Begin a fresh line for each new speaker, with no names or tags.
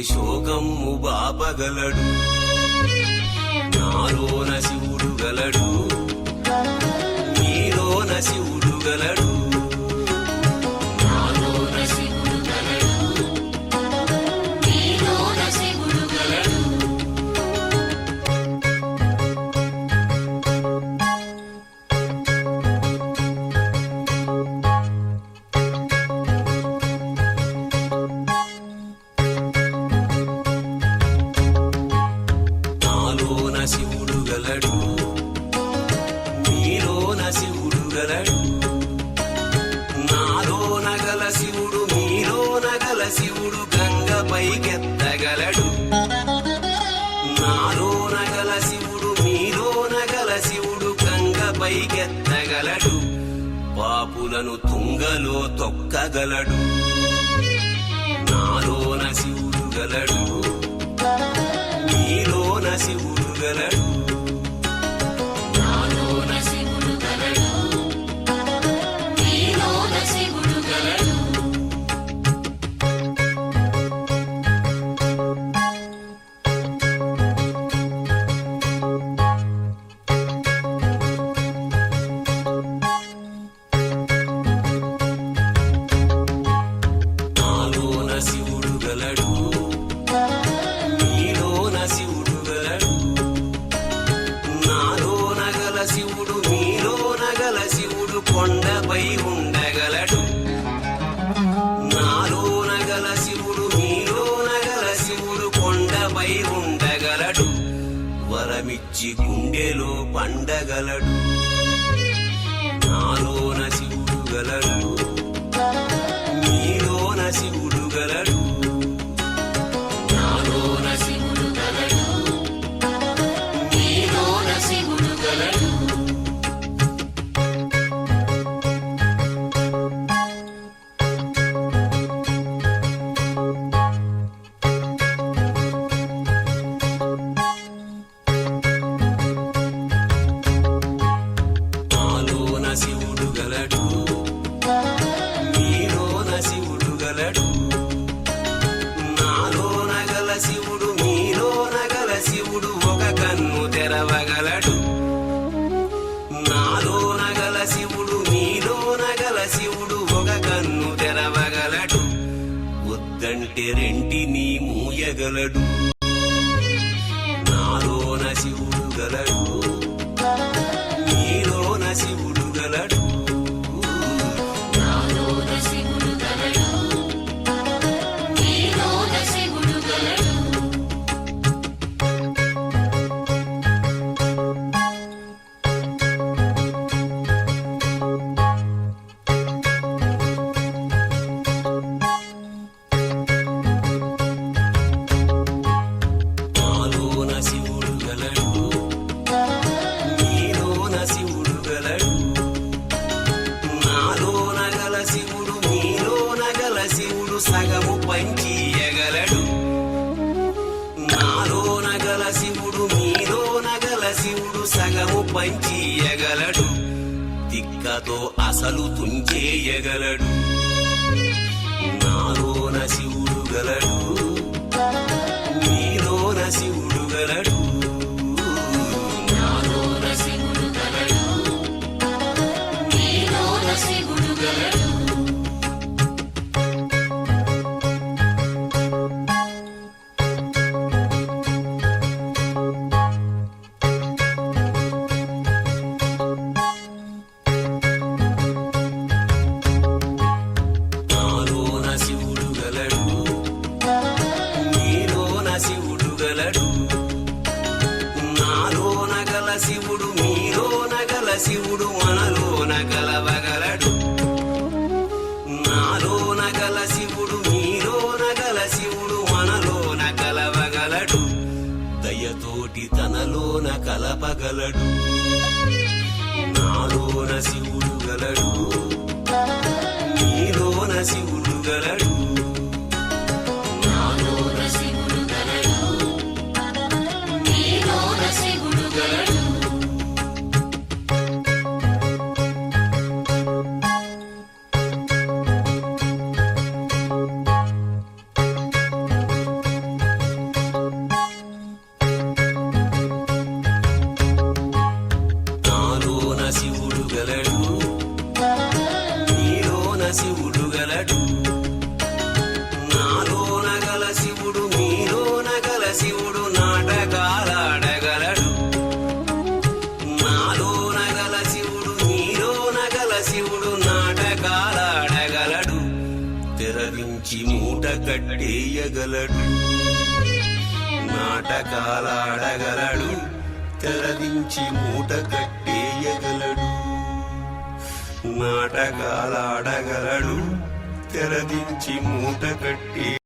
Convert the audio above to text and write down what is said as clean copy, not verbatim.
శోకమ్ము బాపగలడు. నాలోన శివుడు గలడు, నీలోన శివుడు గలడు. నాలోన శివుడు గలడు, నీలోన శివుడు గలడు. శివుడు గలడు, నీలోన శివుడు గలడు. నాలోన గల శివుడు, నీలోన గల శివుడు గంగ పైకెత్తగలడు. నాలోన గల శివుడు, నీలోన గల శివుడు గంగ పైకెత్తగలడు. పాపులను తుంగలో తొక్కగలడు. నాలోన శివుడు గలడు, నీలోన శివుడు గలడు. నాలోన శివుడు గలడు, నీలోన శివుడు గలడు. నాలోన శివుడు గలడు, నీలోన శివుడు గలడు. నాలోన గల శివుడు, నీలోన గల శివుడు కొండపై ఉండగలడు. నాలోన గల శివుడు, నీలోన గల శివుడు కొండపై ఉండగలడు. వరమిచ్చి గుండెలో పండగలడు. నాలోన శివుడు గలడు, నీలోన శివుడు గలడు. నాలోన శివుడు గలడు, నీలోన శివుడు గలడు. నాలోన శివుడు గలడు, నీలోన శివుడు గలడు. శివుడు సగము పంచియగలడు తిక్కతో అసలు తుంచేయగలడు నాలోన శివుడు గలడు నీలోన శివుడు గలడు
నాలోన శివుడు గలడు నీలోన శివుడు గలడు
నాలోన శివుడు గలడు నీలోన శివుడు గలడు నాలోన గల శివుడు మీలోన గల శివుడు మనలోన గలవగలడు నాలోన గల శివుడు మీలోన గల శివుడు మనలోన కలవగలడు దయతోటి తనలోన కలపగలడు నాలోన శివుడు గలడు నీలోన శివుడు గలడు
నాలోన శివుడు గలడు నీలోన శివుడు గలడు
నాలోన శివుడు గలడు నీలోన శివుడు గలడు నాలోన గల శివుడు మీలోన గల శివుడు నాటకాలాడగలడు నాలోన గల శివుడు మీలోన గల శివుడు నాటకాలాడగలడు తెరవించి మూట కట్టేయగలడు నాటకాలాడగలడు తెరదించి మూట కట్టేయగలడు నాటకాలాడగలడు తెరదించి మూట కట్టి